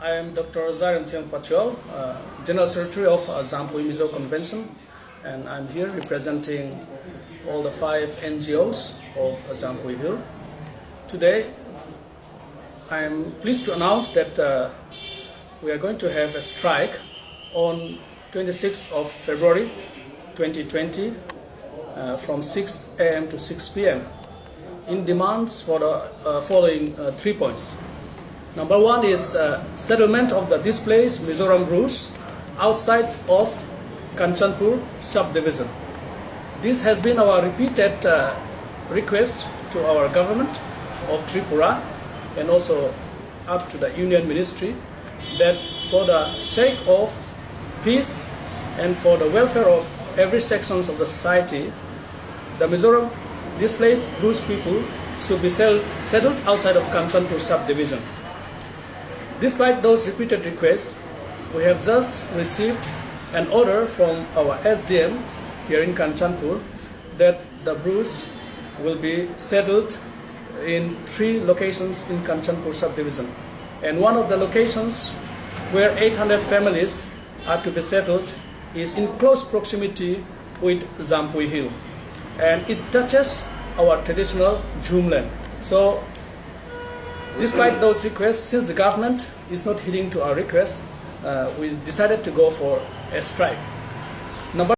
I am Dr. Pachol, General Secretary of Zampui Mizo Convention, and I'm here representing all the 5 NGOs of Zampui Hill. Today, I am pleased to announce that we are going to have a strike on 26th of February 2020 from 6 a.m. to 6 p.m. in demands for the following 3 points. Number 1 is settlement of the displaced Mizoram Bruce outside of Kanchanpur subdivision. This has been our repeated request to our government of Tripura and also up to the Union Ministry that for the sake of peace and for the welfare of every sections of the society, the Mizoram displaced Bruce people should be settled outside of Kanchanpur subdivision. Despite those repeated requests, we have just received an order from our SDM here in Kanchanpur that the Bruce will be settled in 3 locations in Kanchanpur subdivision. And one of the locations where 800 families are to be settled is in close proximity with Zampui Hill. And it touches our traditional Jhumland. So, despite those requests, since the government is not heeding to our requests, we decided to go for a strike.